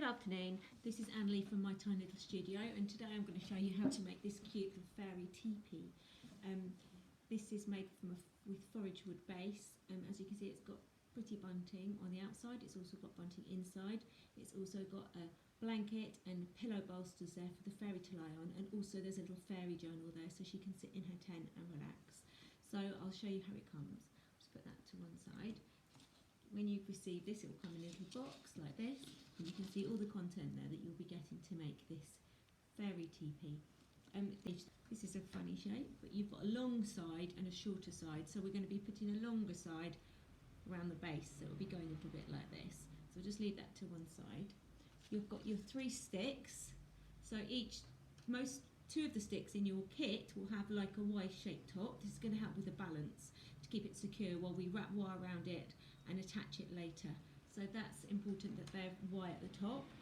afternoon, this is Anne-Lee from my tiny little studio, and today I'm going to show you how to make this cute little fairy teepee. This is made with forage wood base. As you can see, it's got pretty bunting on the outside, it's also got bunting inside, it's also got a blanket and pillow bolsters there for the fairy to lie on, and also there's a little fairy journal there so she can sit in her tent and relax. So I'll show you how it comes. Just put that to one side. When you've received this, it will come in a little box like this, and you can see all the content there that you'll be getting to make this fairy teepee. This is a funny shape, but you've got a long side and a shorter side, so we're going to be putting a longer side around the base, so it'll be going a little bit like this. So just leave that to one side. You've got your 3 sticks, so two of the sticks in your kit will have like a Y-shaped top. This is going to help with the balance to keep it secure while we wrap wire around it and attach it later. So that's important that they're Y at the top.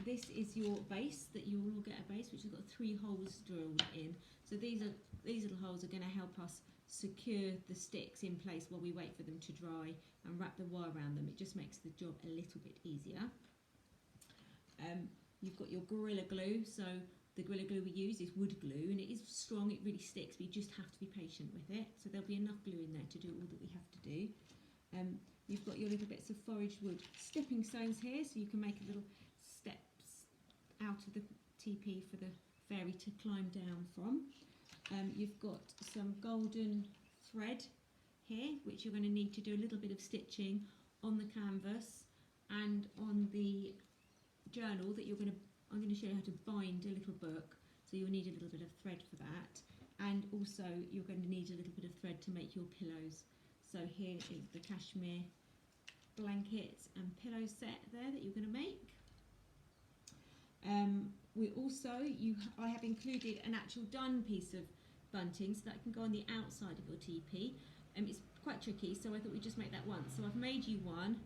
This is your base, that you will all get a base which has got 3 holes drilled in. So these little holes are going to help us secure the sticks in place while we wait for them to dry and wrap the wire around them. It just makes the job a little bit easier. You've got your Gorilla Glue, so the Gorilla Glue we use is wood glue, and it is strong, it really sticks, but you just have to be patient with it. So there'll be enough glue in there to do all that we have to do. You've got your little bits of forage wood stepping stones here, so you can make little steps out of the teepee for the fairy to climb down from. You've got some golden thread here, which you're going to need to do a little bit of stitching on the canvas and on the journal that I'm going to show you how to bind a little book, so you'll need a little bit of thread for that, and also you're going to need a little bit of thread to make your pillows. So here is the cashmere blankets and pillow set there that you're going to make. I have included an actual done piece of bunting so that can go on the outside of your teepee. It's quite tricky, so I thought we'd just make that once. So I've made you one,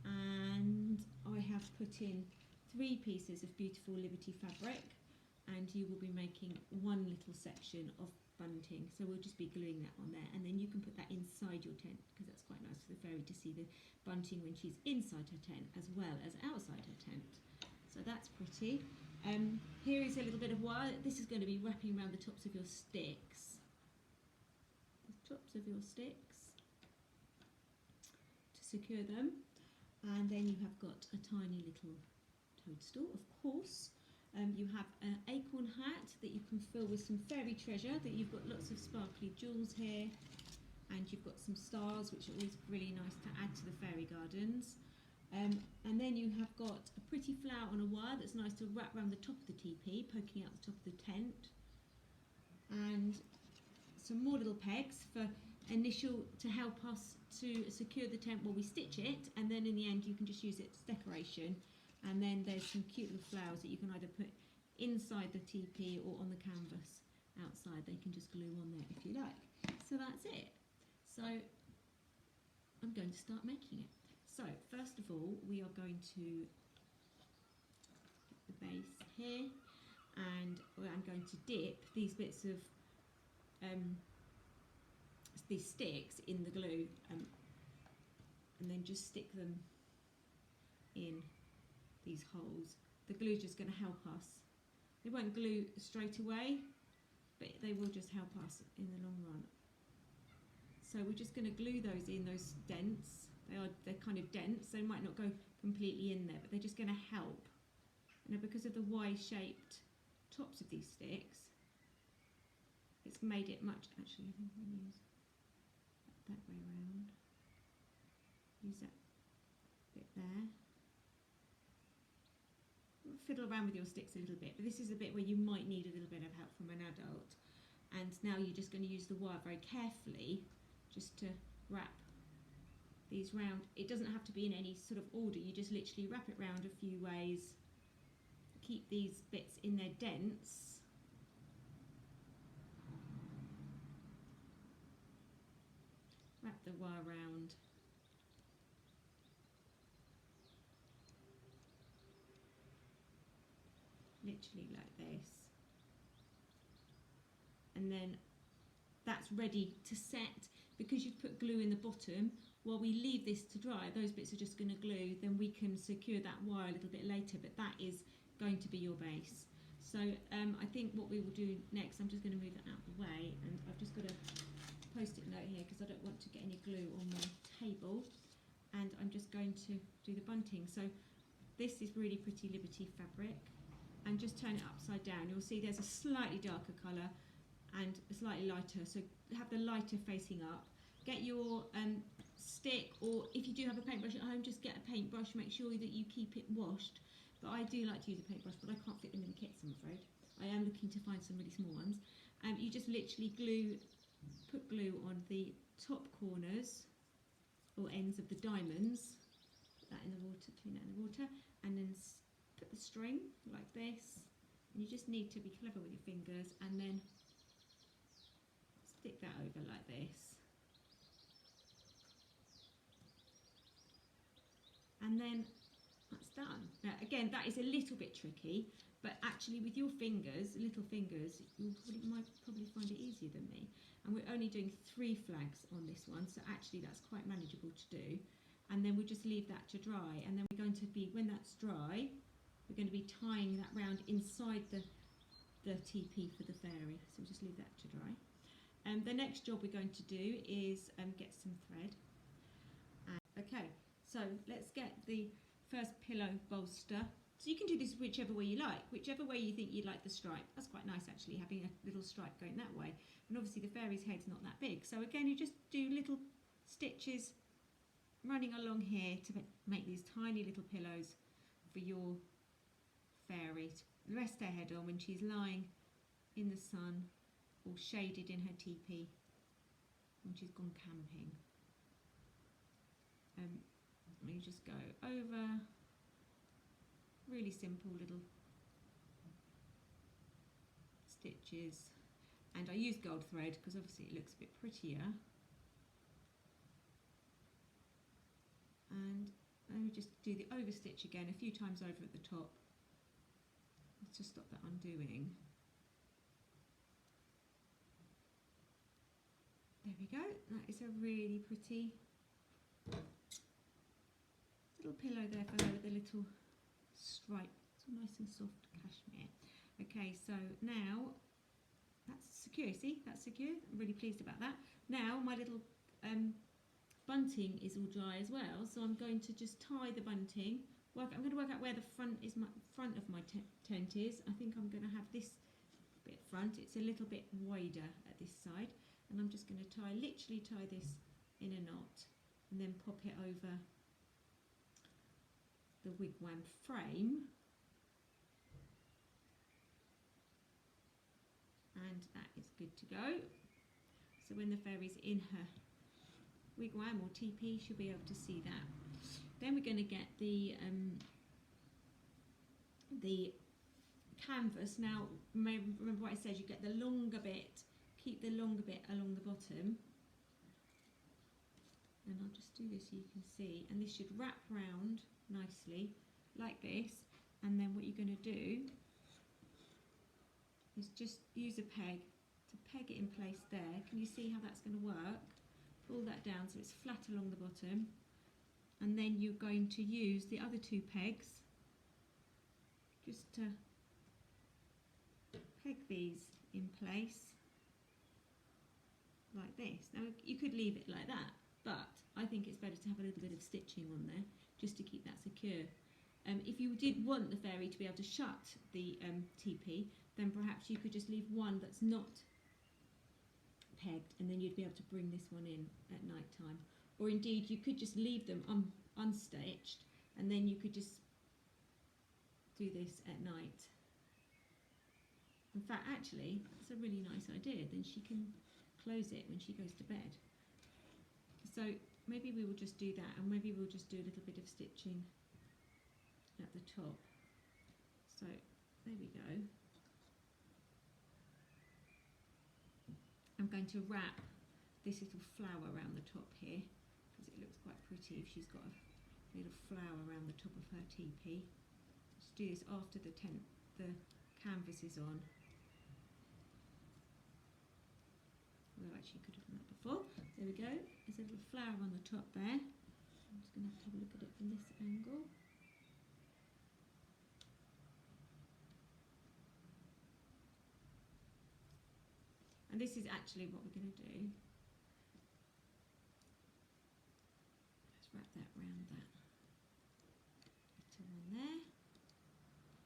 and I have put in 3 pieces of beautiful Liberty fabric, and you will be making one little section of bunting, so we'll just be gluing that on there, and then you can put that inside your tent because that's quite nice for the fairy to see the bunting when she's inside her tent as well as outside her tent. So that's pretty. Here is a little bit of wire. This is going to be wrapping around the tops of your sticks. The tops of your sticks to secure them, and then you have got a tiny little toadstool, of course. You have an acorn hat that you can fill with some fairy treasure, that you've got lots of sparkly jewels here, and you've got some stars, which are always really nice to add to the fairy gardens. And then you have got a pretty flower on a wire that's nice to wrap around the top of the teepee, poking out the top of the tent, and some more little pegs for to help us to secure the tent while we stitch it, and then in the end you can just use it as decoration. And then there's some cute little flowers that you can either put inside the teepee or on the canvas outside. They can just glue on there if you like. So that's it. So I'm going to start making it. So first of all, we are going to put the base here, and I'm going to dip these bits of these sticks in the glue, and then just stick them in these holes. The glue is just going to help us. They won't glue straight away, but they will just help us in the long run. So we're just going to glue those in, those dents. They're kind of dense, they might not go completely in there, but they're just going to help. Now, because of the Y-shaped tops of these sticks, it's made it much. Actually, I think I'm going to use that way around. Use that bit there. Fiddle around with your sticks a little bit, but this is a bit where you might need a little bit of help from an adult. And now you're just going to use the wire very carefully just to wrap these round. It doesn't have to be in any sort of order, you just literally wrap it round a few ways, keep these bits in their dents, wrap the wire round, literally like this, and then that's ready to set. Because you've put glue in the bottom, while we leave this to dry, those bits are just going to glue, then we can secure that wire a little bit later, but that is going to be your base. So I think what we will do next, I'm just going to move that out of the way, and I've just got a post-it note here because I don't want to get any glue on my table, and I'm just going to do the bunting. So this is really pretty Liberty fabric, and just turn it upside down. You'll see there's a slightly darker colour and a slightly lighter, so have the lighter facing up. Get your stick, or if you do have a paintbrush at home, just get a paintbrush, make sure that you keep it washed. But I do like to use a paintbrush, but I can't fit them in the kits, I'm afraid. I am looking to find some really small ones. And you just literally put glue on the top corners or ends of the diamonds. Put that in the water, clean that in the water, and then put the string like this. And you just need to be clever with your fingers, and then stick that over like this. And then that's done. Now again, that is a little bit tricky, but actually with your fingers, little fingers, you might probably find it easier than me. And we're only doing 3 flags on this one, so actually that's quite manageable to do. And then we just leave that to dry, and then we're going to be, when that's dry, we're going to be tying that round inside the teepee for the fairy. So we'll just leave that to dry. The next job we're going to do is get some thread. Okay, so let's get the first pillow bolster. So you can do this whichever way you like, whichever way you think you'd like the stripe. That's quite nice actually, having a little stripe going that way. And obviously the fairy's head's not that big. So again, you just do little stitches running along here to make these tiny little pillows for your fairy to rest her head on when she's lying in the sun, all shaded in her teepee when she's gone camping. You just go over, really simple little stitches, and I use gold thread because obviously it looks a bit prettier. And then we just do the over stitch again a few times over at the top. Let's just stop that undoing. There we go. That is a really pretty little pillow there for her with a little stripe. It's all nice and soft cashmere. Okay, so now that's secure. See, that's secure. I'm really pleased about that. Now my little bunting is all dry as well, so I'm going to just tie the bunting. I'm going to work out where the front of my tent is. I think I'm going to have this bit front. It's a little bit wider at this side, and I'm just going to literally tie this in a knot, and then pop it over the wigwam frame, and that is good to go. So when the fairy's in her wigwam or teepee, she'll be able to see that. Then we're going to get the canvas. Now remember what I said, you get the longer bit, keep the longer bit along the bottom, and I'll just do this so you can see, and this should wrap round nicely like this. And then what you're going to do is just use a peg to peg it in place there. Can you see how that's going to work? Pull that down so it's flat along the bottom, and then you're going to use the other 2 pegs just to peg these in place like this. Now you could leave it like that, but I think it's better to have a little bit of stitching on there just to keep that secure. If you did want the fairy to be able to shut the teepee, then perhaps you could just leave one that's not pegged, and then you'd be able to bring this one in at night time. Or indeed, you could just leave them unstitched, and then you could just do this at night. In fact, actually, that's a really nice idea. Then she can close it when she goes to bed. So maybe we will just do that, and maybe we'll just do a little bit of stitching at the top. So there we go. I'm going to wrap this little flower around the top here because it looks quite pretty if she's got a little flower around the top of her teepee. Just do this after the canvas is on. Although actually you could have done that before. There we go. There's a little flower on the top there. I'm just going to have a look at it from this angle. And this is actually what we're going to do. Let's wrap that round that little one there.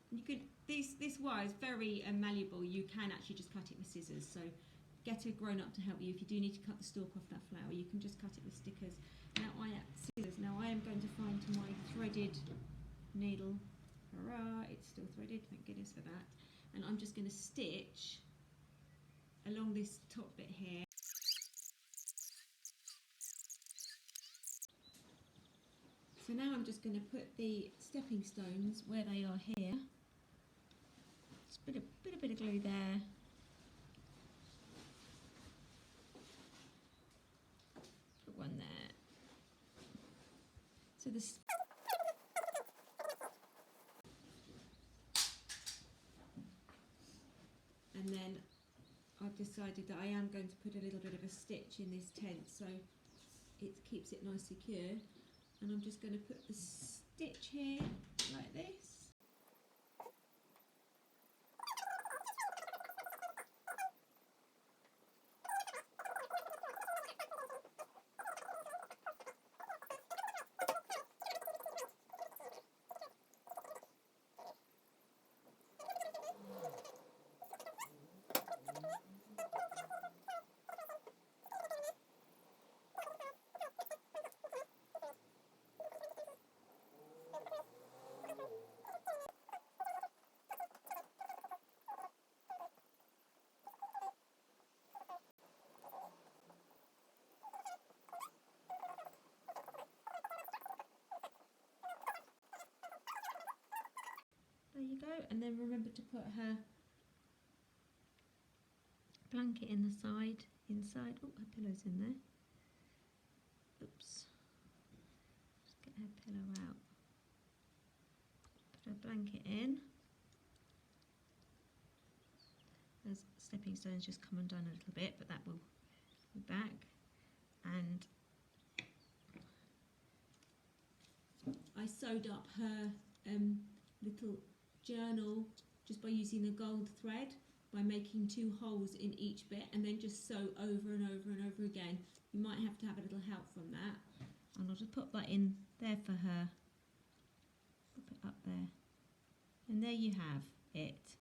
And you could, this wire is very malleable. You can actually just cut it with scissors. So get a grown-up to help you. If you do need to cut the stalk off that flower, you can just cut it with stickers. Now I am going to find my threaded needle. Hurrah, it's still threaded, thank goodness for that. And I'm just going to stitch along this top bit here. So now I'm just going to put the stepping stones where they are here. Just put a bit of glue there. Put one there. So this. And then I've decided that I am going to put a little bit of a stitch in this tent so it keeps it nice secure. And I'm just going to put the stitch here like this. There you go, and then remember to put her blanket in the side, inside. Oh, her pillow's in there. Oops. Just get her pillow out. Put her blanket in. Those stepping stones just come undone a little bit, but that will be back. And I sewed up her little journal just by using the gold thread, by making 2 holes in each bit and then just sew over and over and over again. You might have to have a little help from that, and I'll just put that in there for her. Pop it up there, and there you have it.